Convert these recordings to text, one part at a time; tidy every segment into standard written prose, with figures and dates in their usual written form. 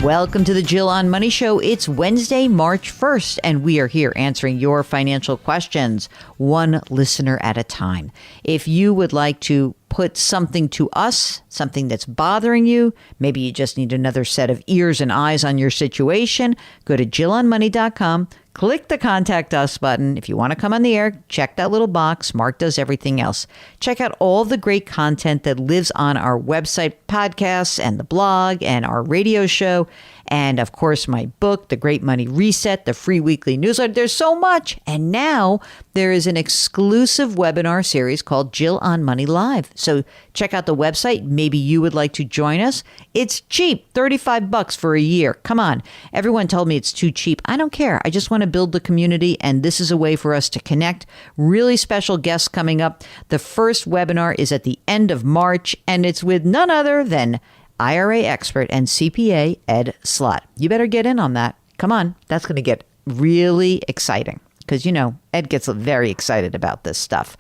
Welcome to the Jill on Money Show. It's Wednesday, March 1st, and we are here answering your financial questions, one listener at a time. If you would like to put something to us, something that's bothering you, maybe you just need another set of ears and eyes on your situation, go to JillOnMoney.com. Click the Contact Us button. If you want to come on the air, check that little box. Mark does everything else. Check out all the great content that lives on our website, podcasts, and the blog, and our radio show. And of course, my book, The Great Money Reset, the free weekly newsletter. There's so much. And now there is an exclusive webinar series called Jill on Money Live. So check out the website. Maybe you would like to join us. It's cheap, $35 for a year. Come on. Everyone told me it's too cheap. I don't care. I just want to build the community, and this is a way for us to connect. Really special guests coming up. The first webinar is at the end of March, and it's with none other than IRA expert and CPA Ed Slott. You better get in on that. Come on. That's going to get really exciting because, you know, Ed gets very excited about this stuff.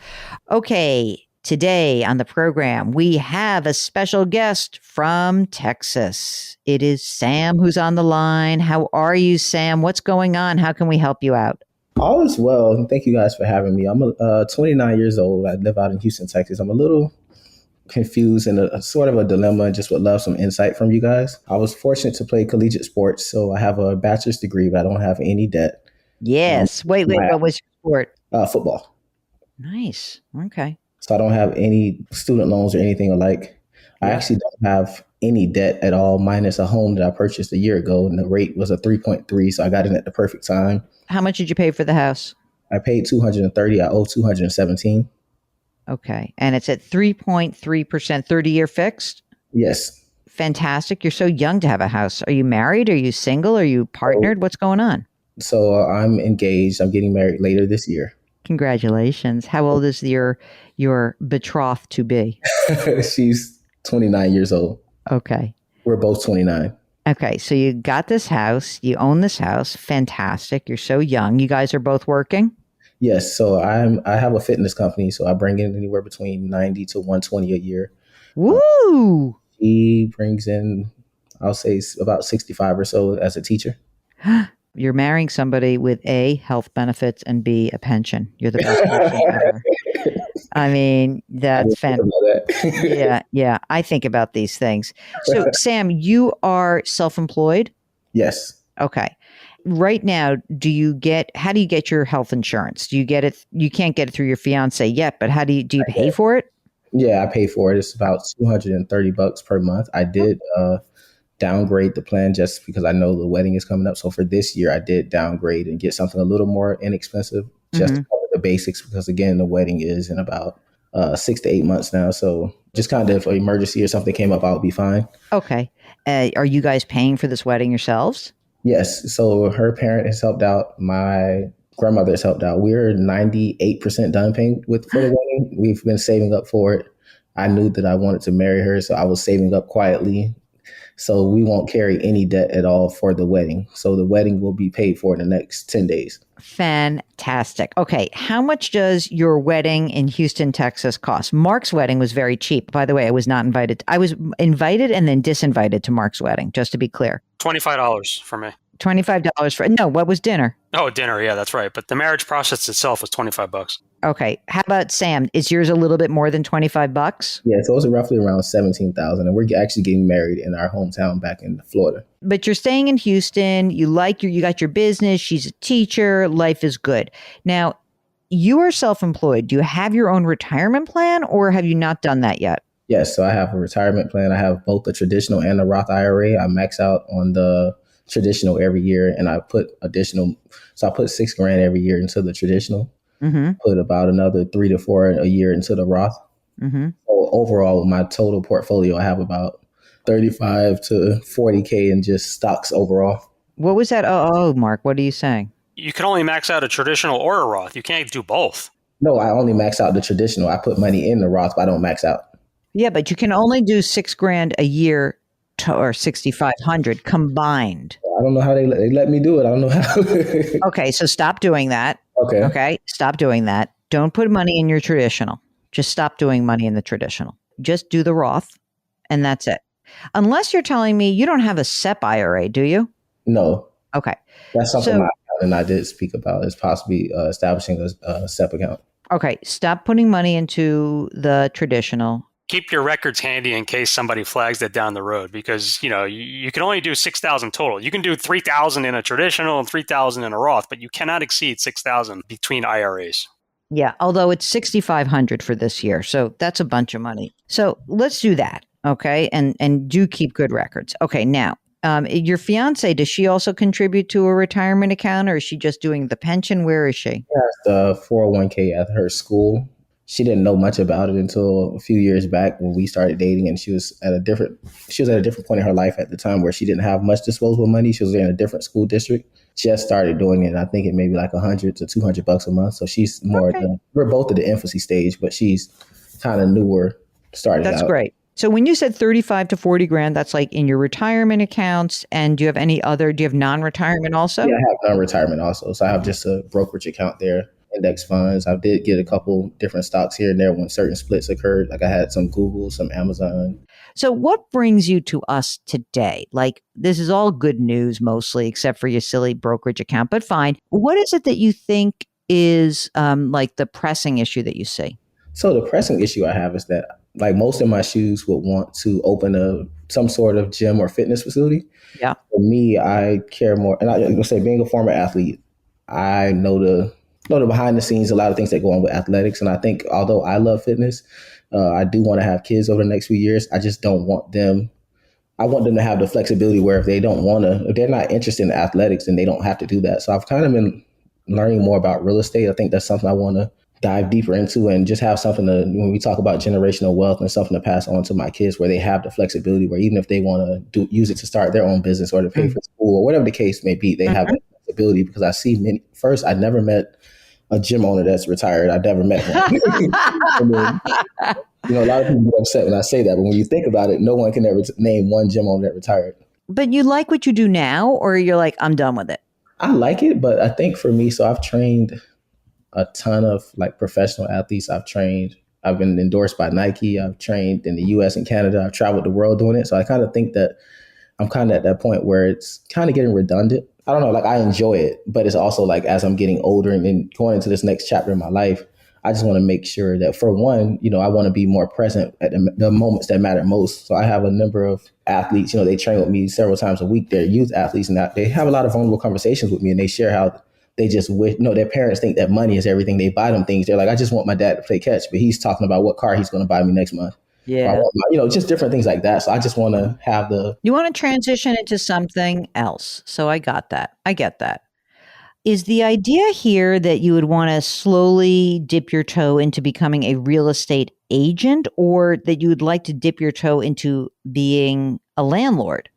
Okay. Today on the program, we have a special guest from Texas. It is Sam who's on the line. How are you, Sam? What's going on? How can we help you out? All is well. Thank you guys for having me. I'm 29 years old. I live out in Houston, Texas. I'm a little confused and a sort of a dilemma and just would love some insight from you guys. I was fortunate to play collegiate sports, so I have a bachelor's degree, but I don't have any debt. Yes. Wait, what was your sport? Football. Nice. Okay. So I don't have any student loans or anything alike. I actually don't have any debt at all, minus a home that I purchased a year ago, and the rate was a 3.3, so I got in at the perfect time. How much did you pay for the house? I paid $230. I owe $217. Okay. And it's at 3.3%, 30-year fixed? Yes. Fantastic. You're so young to have a house. Are you married? Are you single? Are you partnered? What's going on? So I'm engaged. I'm getting married later this year. Congratulations. How old is your betrothed to be? She's 29 years old. Okay. We're both 29. Okay. So you got this house. You own this house. Fantastic. You're so young. You guys are both working? Yes. So I have a fitness company. So I bring in anywhere between 90 to 120 a year. Woo! He brings in, I'll say about 65 or so as a teacher. You're marrying somebody with A, health benefits, and B, a pension. You're the best person ever. I mean, that's fantastic. Yeah. I think about these things. So, Sam, you are self-employed? Yes. Okay. Right now, how do you get your health insurance? Do you get it? You can't get it through your fiance yet, but do you pay for it? Yeah, I pay for it. It's about $230 per month. I did downgrade the plan just because I know the wedding is coming up. So for this year, I did downgrade and get something a little more inexpensive just to cover the basics because, again, the wedding is in about 6 to 8 months now. So just kind of if an emergency or something came up, I'll be fine. Okay. Are you guys paying for this wedding yourselves? Yes. So her parent has helped out. My grandmother has helped out. We're 98% done paying for the wedding. We've been saving up for it. I knew that I wanted to marry her, so I was saving up quietly. So we won't carry any debt at all for the wedding. So the wedding will be paid for in the next 10 days. Fantastic. Okay. How much does your wedding in Houston, Texas cost? Mark's wedding was very cheap. By the way, I was not invited. I was invited and then disinvited to Mark's wedding, just to be clear. $25 for me. $25 what was dinner? Oh, dinner. Yeah, that's right. But the marriage process itself was $25. Okay. How about Sam? Is yours a little bit more than $25? Yeah, so it's roughly around $17,000, and we're actually getting married in our hometown back in Florida. But you're staying in Houston. You got your business. She's a teacher. Life is good. Now, you are self-employed. Do you have your own retirement plan, or have you not done that yet? Yes, so I have a retirement plan. I have both the traditional and the Roth IRA. I max out on the traditional every year, and I put additional. So I put $6,000 every year into the traditional. Put about another 3 to 4 a year into the Roth. So overall, my total portfolio, I have about 35 to 40K in just stocks overall. What was that? Oh, Mark, what are you saying? You can only max out a traditional or a Roth. You can't do both. No, I only max out the traditional. I put money in the Roth, but I don't max out. Yeah, but you can only do $6,000 a year or $6,500 combined. I don't know how they let me do it. I don't know how. Okay, so stop doing that. Okay, stop doing that. Don't put money in your traditional. Just stop doing money in the traditional. Just do the Roth, and that's it. Unless you're telling me you don't have a SEP IRA, do you? No, Okay. that's something my So, accountant and I did speak about, is possibly establishing a SEP account. okay, stop putting money into the traditional. Keep your records handy in case somebody flags that down the road, because you can only do 6,000 total. You can do 3,000 in a traditional and 3,000 in a Roth, but you cannot exceed 6,000 between IRAs. Yeah, although it's 6,500 for this year, so that's a bunch of money. So let's do that, okay? And do keep good records. Okay, now your fiance, does she also contribute to a retirement account, or is she just doing the pension? Where is she? Has the 401k at her school. She didn't know much about it until a few years back when we started dating, and she was at a different point in her life at the time where she didn't have much disposable money. She was in a different school district. Just started doing it. And I think it may be like $100 to $200 a month. So she's more. Okay. We're both at the infancy stage, but she's kind of newer, starting That's out. great. So when you said 35 to 40 grand, that's like in your retirement accounts. And do you have non-retirement also? Yeah, I have non-retirement also. So I have just a brokerage account there, index funds. I did get a couple different stocks here and there when certain splits occurred. Like I had some Google, some Amazon. So what brings you to us today? Like, this is all good news mostly, except for your silly brokerage account, but fine. What is it that you think is like the pressing issue that you see? So the pressing issue I have is that, like, most of my shoes would want to open some sort of gym or fitness facility. Yeah. For me, I care more, and I will say, being a former athlete, I know the behind the scenes, a lot of things that go on with athletics. And I think, although I love fitness, I do want to have kids over the next few years. I just don't want them. I want them to have the flexibility where if they're not interested in athletics, then they don't have to do that. So I've kind of been learning more about real estate. I think that's something I want to dive deeper into, and just have something to, when we talk about generational wealth, and something to pass on to my kids, where they have the flexibility where even if they want to use it to start their own business or to pay for school or whatever the case may be, they have that flexibility. Because I see I never met a gym owner that's retired. I've never met one. I mean, a lot of people get upset when I say that, but when you think about it, no one can ever name one gym owner that retired. But you like what you do now, or you're like, I'm done with it? I like it, but I think for me, so I've trained a ton of like professional athletes. I've been endorsed by Nike. I've trained in the US and Canada. I've traveled the world doing it. So I kind of think that I'm kind of at that point where it's kind of getting redundant. I don't know, like, I enjoy it, but it's also like, as I'm getting older and then going into this next chapter in my life, I just want to make sure that, for one, I want to be more present at the moments that matter most. So I have a number of athletes, they train with me several times a week. They're youth athletes, and they have a lot of vulnerable conversations with me, and they share how they just wish, their parents think that money is everything. They buy them things. They're like, I just want my dad to play catch, but he's talking about what car he's going to buy me next month. Yeah. Just different things like that. So I just want to have You want to transition into something else. So I got that. I get that. Is the idea here that you would want to slowly dip your toe into becoming a real estate agent, or that you would like to dip your toe into being a landlord?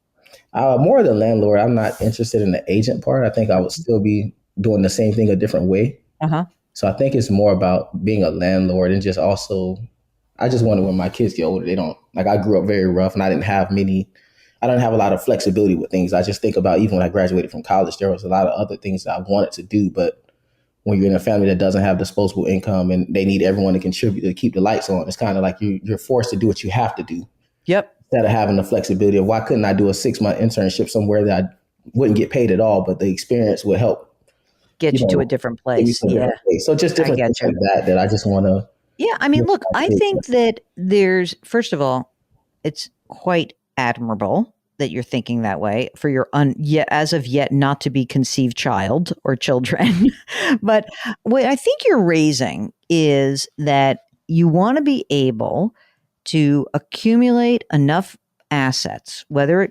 More of the landlord. I'm not interested in the agent part. I think I would still be doing the same thing a different way. Uh-huh. So I think it's more about being a landlord, and just also, I just wonder when my kids get older, they don't, like, I grew up very rough, and I didn't have a lot of flexibility with things. I just think about, even when I graduated from college, there was a lot of other things that I wanted to do. But when you're in a family that doesn't have disposable income and they need everyone to contribute to keep the lights on, it's kind of like you're forced to do what you have to do. Yep. Instead of having the flexibility of, why couldn't I do a 6-month internship somewhere that I wouldn't get paid at all, but the experience would help get you to a different place. Yeah. So just different things like that I just want to. Yeah. I mean, look, I think that first of all, it's quite admirable that you're thinking that way for your as of yet not to be conceived child or children. But what I think you're raising is that you want to be able to accumulate enough assets,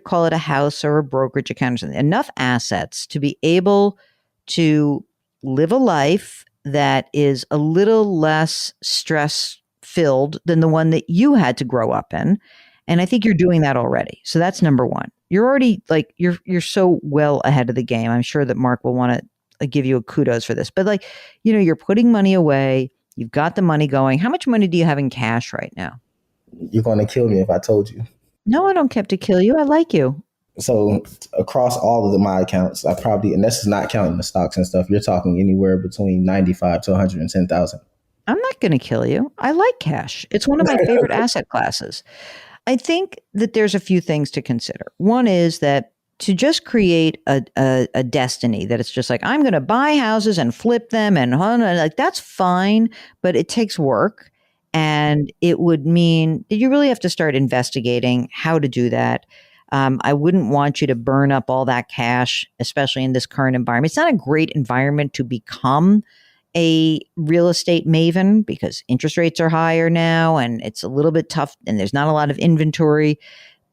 call it a house or a brokerage account or something, enough assets to be able to live a life that is a little less stress filled than the one that you had to grow up in. And I think you're doing that already. So that's number one. You're already you're so well ahead of the game. I'm sure that Mark will want to give you a kudos for this. But you're putting money away. You've got the money going. How much money do you have in cash right now? You're going to kill me if I told you. No, I don't have to kill you. I like you. So across all of my accounts, I probably, and this is not counting the stocks and stuff, you're talking anywhere between 95 to 110,000. I'm not going to kill you. I like cash. It's one of my favorite asset classes. I think that there's a few things to consider. One is that to just create a destiny that it's just like, I'm going to buy houses and flip them and like that's fine, but it takes work. And it would mean that you really have to start investigating how to do that. I wouldn't want you to burn up all that cash, especially in this current environment. It's not a great environment to become a real estate maven because interest rates are higher now and it's a little bit tough and there's not a lot of inventory.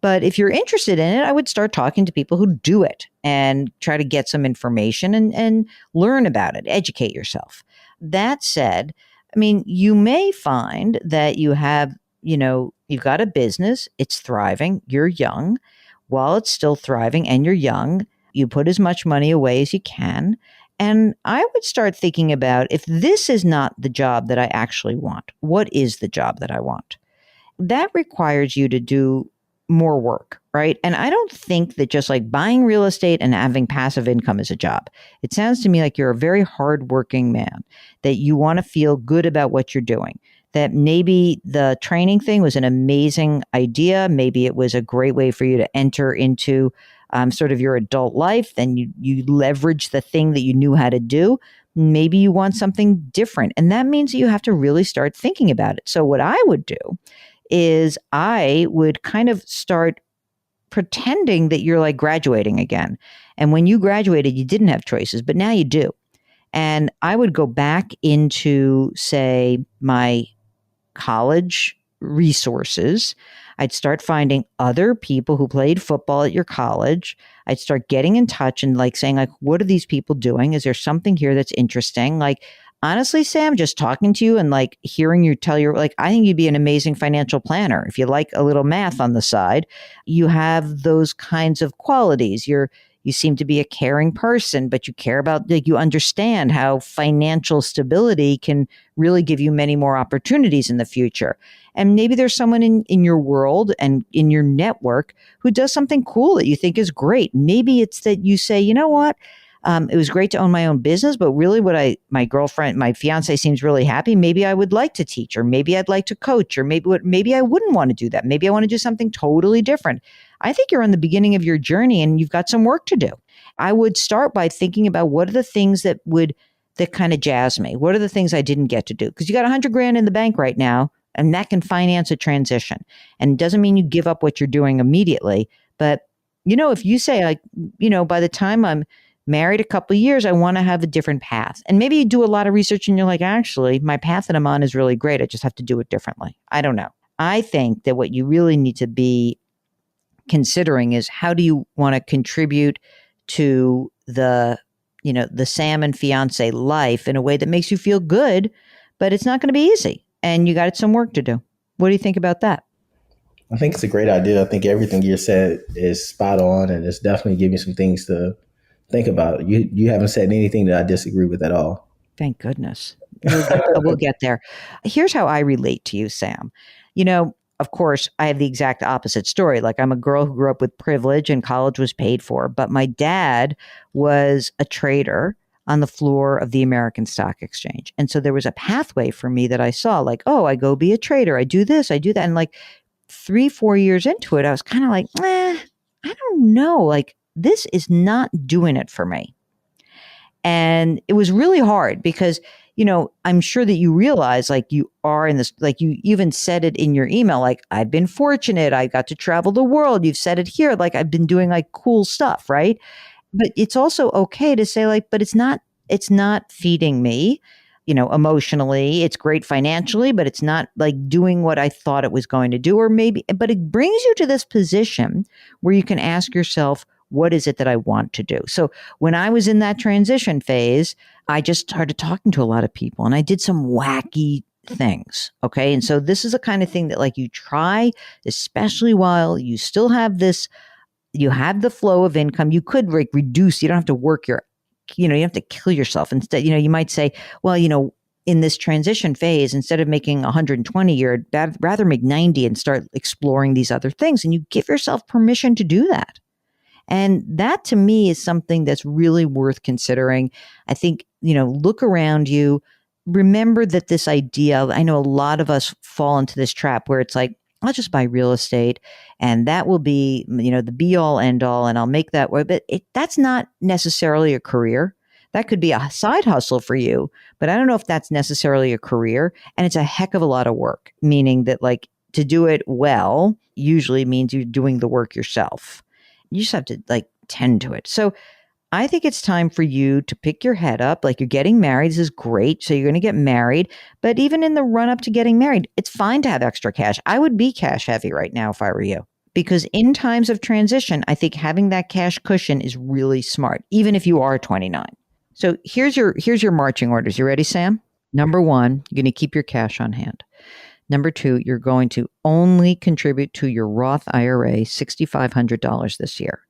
But if you're interested in it, I would start talking to people who do it and try to get some information and learn about it, educate yourself. That said, I mean, you may find that you have, you've got a business, it's thriving, you're young. While it's still thriving and you're young, you put as much money away as you can. And I would start thinking about if this is not the job that I actually want, what is the job that I want? That requires you to do more work, right? And I don't think that just like buying real estate and having passive income is a job. It sounds to me like you're a very hardworking man, that you want to feel good about what you're doing, that maybe the training thing was an amazing idea. Maybe it was a great way for you to enter into sort of your adult life. Then you leverage the thing that you knew how to do. Maybe you want something different. And that means that you have to really start thinking about it. So what I would do is I would kind of start pretending that you're like graduating again. And when you graduated, you didn't have choices, but now you do. And I would go back into, say, my college resources. I'd start finding other people who played football at your college. I'd start getting in touch and like saying, like, what are these people doing? Is there something here that's interesting? Like, honestly, Sam, just talking to you and like hearing you tell your, like, I think you'd be an amazing financial planner. If you like a little math on the side, you have those kinds of qualities. You seem to be a caring person, but you care about, like, you understand how financial stability can really give you many more opportunities in the future. And maybe there's someone in your world and in your network who does something cool that you think is great. Maybe it's that you say, you know what? It was great to own my own business, but really my fiance seems really happy. Maybe I would like to teach, or maybe I'd like to coach, or maybe I wouldn't want to do that. Maybe I want to do something totally different. I think you're on the beginning of your journey and you've got some work to do. I would start by thinking about what are the things that kind of jazz me? What are the things I didn't get to do? Because you got $100,000 in the bank right now, and that can finance a transition. And it doesn't mean you give up what you're doing immediately. But, if you say, like, by the time I'm married a couple of years, I want to have a different path. And maybe you do a lot of research and you're like, actually, my path that I'm on is really great. I just have to do it differently. I don't know. I think that what you really need to be considering is, how do you want to contribute to the Sam and fiance life in a way that makes you feel good, but it's not going to be easy and you got some work to do. What do you think about that? I think it's a great idea. I think everything you said is spot on, and it's definitely giving me some things to think about. You haven't said anything that I disagree with at all. Thank goodness. We'll get there. Here's how I relate to you, Sam. Of course, I have the exact opposite story. Like, I'm a girl who grew up with privilege and college was paid for, but my dad was a trader on the floor of the American Stock Exchange. And so there was a pathway for me that I saw, like, oh, I go be a trader. I do this, I do that. And like 3-4 years into it, I was kind of like, I don't know. Like, this is not doing it for me. And it was really hard because, I'm sure that you realize, like, you are in this, like, you even said it in your email, like, I've been fortunate. I got to travel the world. You've said it here. Like, I've been doing like cool stuff. Right. But it's also okay to say, like, but it's not feeding me, emotionally. It's great financially, but it's not like doing what I thought it was going to do. Or maybe, but it brings you to this position where you can ask yourself, what is it that I want to do? So when I was in that transition phase, I just started talking to a lot of people and I did some wacky things. Okay. And so this is the kind of thing that, like, you try, especially while you still have you have the flow of income. You could reduce, you don't have to work you have to kill yourself. Instead, you might say, well, in this transition phase, instead of making 120 a year, I'd rather make 90 and start exploring these other things. And you give yourself permission to do that. And that, to me, is something that's really worth considering. I think, look around you. Remember that this idea, I know a lot of us fall into this trap where it's like, I'll just buy real estate and that will be, the be all end all and I'll make that work. But that's not necessarily a career. That could be a side hustle for you, but I don't know if that's necessarily a career. And it's a heck of a lot of work, meaning that like to do it well usually means you're doing the work yourself. You just have to like tend to it. So I think it's time for you to pick your head up. Like you're getting married. This is great. So you're going to get married. But even in the run up to getting married, it's fine to have extra cash. I would be cash heavy right now if I were you. Because in times of transition, I think having that cash cushion is really smart, even if you are 29. So here's your marching orders. You ready, Sam? Number 1, you're going to keep your cash on hand. Number 2, you're going to only contribute to your Roth IRA $6,500 this year.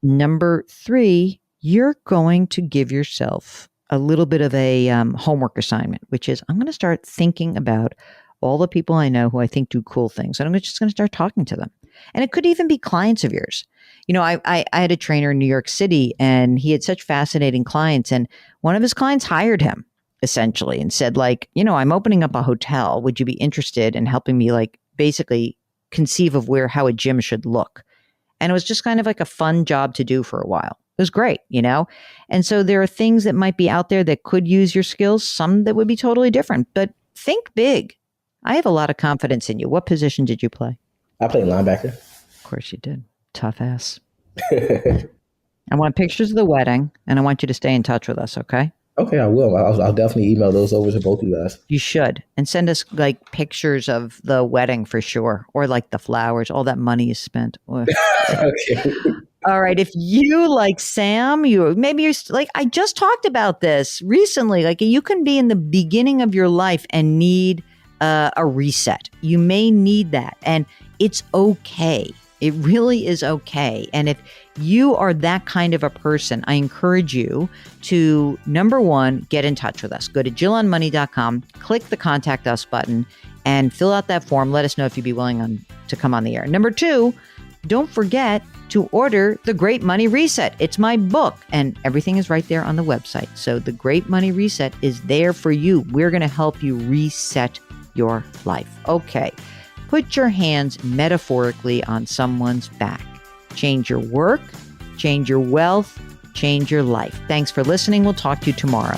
Number 3, you're going to give yourself a little bit of a homework assignment, which is I'm going to start thinking about all the people I know who I think do cool things. And I'm just going to start talking to them. And it could even be clients of yours. I had a trainer in New York City and he had such fascinating clients. And one of his clients hired him essentially and said like, I'm opening up a hotel. Would you be interested in helping me like basically conceive of how a gym should look? And it was just kind of like a fun job to do for a while. It was great, And so there are things that might be out there that could use your skills, some that would be totally different, but think big. I have a lot of confidence in you. What position did you play? I played linebacker. Of course you did. Tough ass. I want pictures of the wedding and I want you to stay in touch with us, okay? Okay, I will. I'll definitely email those over to both of you guys. You should. And send us like pictures of the wedding for sure. Or like the flowers, all that money you spent. Okay. All right. If you like Sam, you're like, I just talked about this recently. Like you can be in the beginning of your life and need a reset. You may need that. And it's okay. It really is okay. And if you are that kind of a person, I encourage you to, number 1, get in touch with us. Go to JillOnMoney.com, click the contact us button and fill out that form. Let us know if you'd be willing to come on the air. Number 2, don't forget to order The Great Money Reset. It's my book and everything is right there on the website. So The Great Money Reset is there for you. We're going to help you reset your life. Okay. Put your hands metaphorically on someone's back. Change your work, change your wealth, change your life. Thanks for listening. We'll talk to you tomorrow.